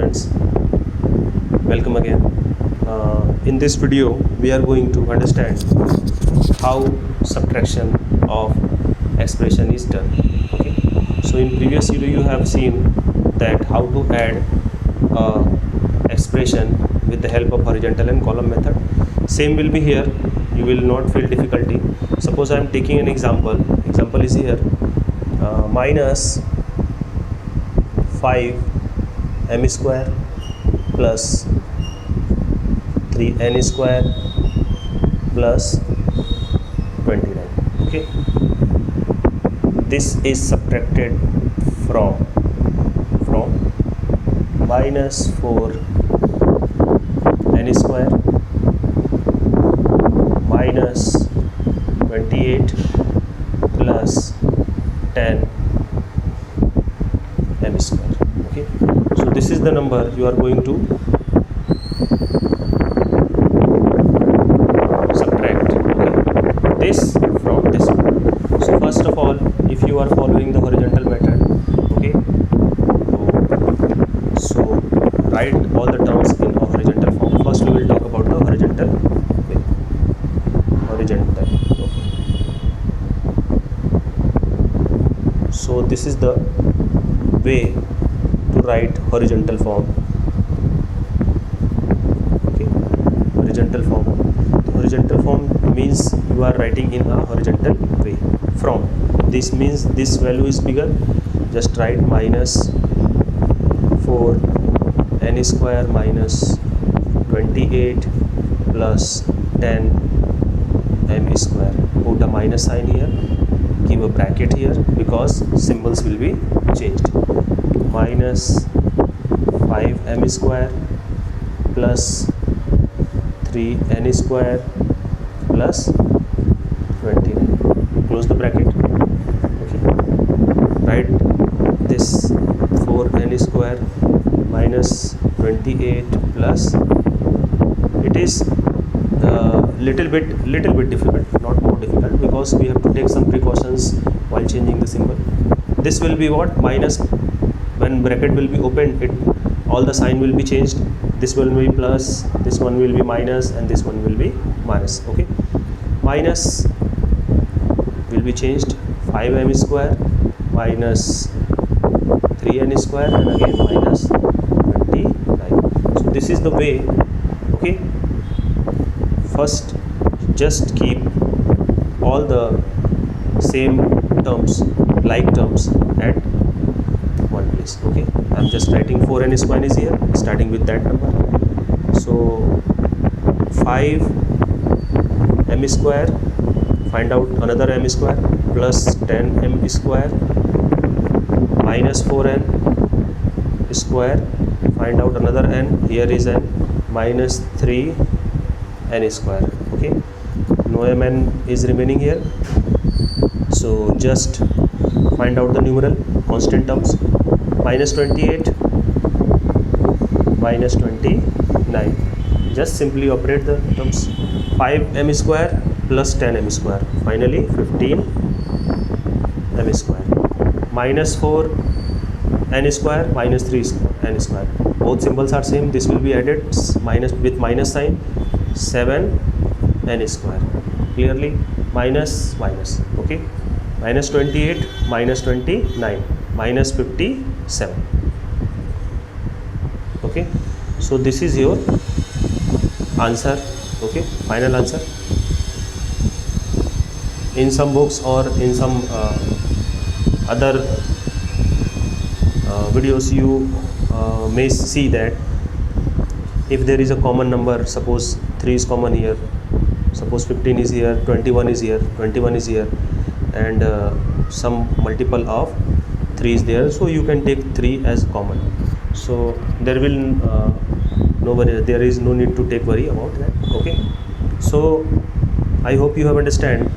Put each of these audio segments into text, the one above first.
students, welcome again. In this video we are going to understand how subtraction of expression is done. Okay, so in previous video you have seen that how to add expression with the help of horizontal and column method. Same will be here, you will not feel difficulty. Suppose I am taking an example is here, minus 5m square plus 3n square plus 29. Okay, this is subtracted from minus 4n square minus 28 plus 10 m square. Okay, so this is the number you are going to subtract. Okay, this from this one. So first of all, if you are following the horizontal method, okay, so write all the terms in a horizontal form. First we will talk about the horizontal way. Horizontal. Okay. So this is the way to write horizontal form. Okay, horizontal form. The horizontal form means you are writing in a horizontal way. From this means this value is bigger, just write minus 4n square minus 28 plus 10 m square. Put a minus sign here, give a bracket here because symbols will be changed. Minus 5m square plus 3n square plus 29. Close the bracket. Okay, write this 4n square minus 28 plus, it is little bit difficult, not more difficult, because we have to take some precautions while changing the symbol. This will be what? Minus. When bracket will be opened, all the sign will be changed. This will be plus, this one will be minus, and this one will be minus. Okay, minus will be changed, 5m square minus 3n square and again minus 29. So this is the way. Okay, first just keep all the same terms, like terms at one place. Okay, I'm just writing 4n square is here, starting with that number. So 5m square, find out another m square, plus 10m square minus 4n square, find out another n, here is n, minus 3n square. Okay, no mn is remaining here, so just find out the numeral constant terms. Minus 28 minus 29, just simply operate the terms. 5m square plus 10m square, finally 15m square, minus 4n square minus 3n square, both symbols are same. This will be added minus with minus sign, 7n square, clearly minus minus. Okay, minus 28 minus 29 minus 57. Okay, so this is your answer. Okay, final answer. In some books or in some other videos you may see that if there is a common number, suppose 3 is common here, suppose 15 is here, 21 is here, 21 is here, and some multiple of 3 is there, so you can take 3 as common. So there will there is no need to take worry about that. Okay, so I hope you have understand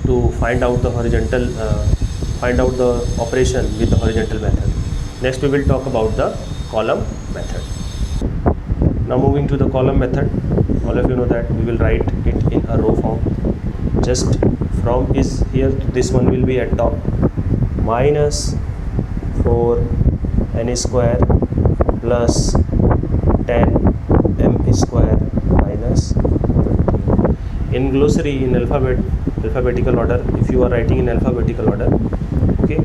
to find out the horizontal find out the operation with the horizontal method. Next we will talk about the column method. Now moving to the column method, all of you know that we will write it in a row form. Just from is here, this one will be at top, minus 4 n square plus 10 m square minus 20. In glossary, in alphabetical order, if you are writing in alphabetical order, okay,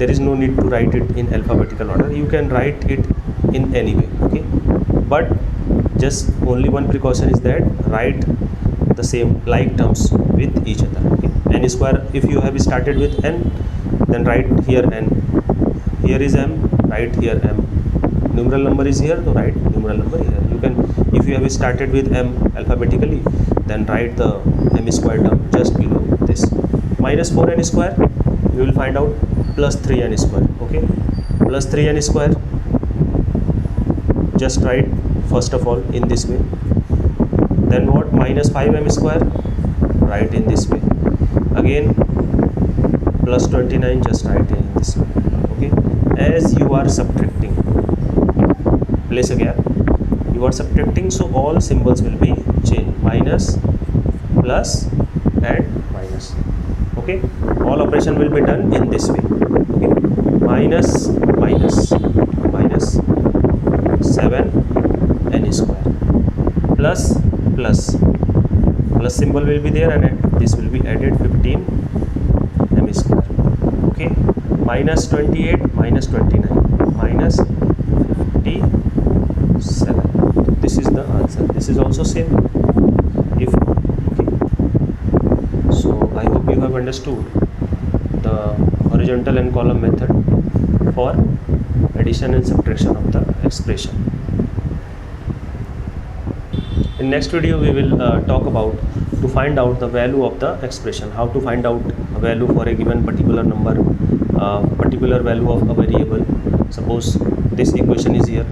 there is no need to write it in alphabetical order. You can write it in any way, okay, but just only one precaution is that write the same like terms with each other, okay. N square, if you have started with n, then write here n, here is m, write here m, numeral number is here, so write numeral number here. You can, if you have started with m alphabetically, then write the m square term just below this. Minus 4n square, you will find out plus 3n square, okay. Plus 3n square, just write first of all in this way. Then what? Minus 5m square, write in this way. Again plus 29, just write in this way, okay. As you are subtracting, place a gap, you are subtracting, so all symbols will be changed, minus, plus and minus, okay. All operation will be done in this way, okay. Minus minus minus 7n square, plus plus plus symbol will be there, and this will be added 15m square, okay. Minus 28 minus 29 minus 57. This is the answer. This is also same. If okay, so I hope you have understood the horizontal and column method for addition and subtraction of the expression. In next video we will talk about to find out the value of the expression, how to find out a value for a given particular number, particular value of a variable. Suppose this equation is here,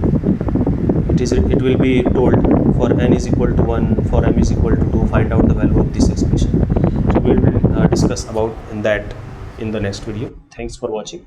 it will be told for n is equal to 1, for m is equal to 2, find out the value of this expression. So we will discuss about that in the next video. Thanks for watching.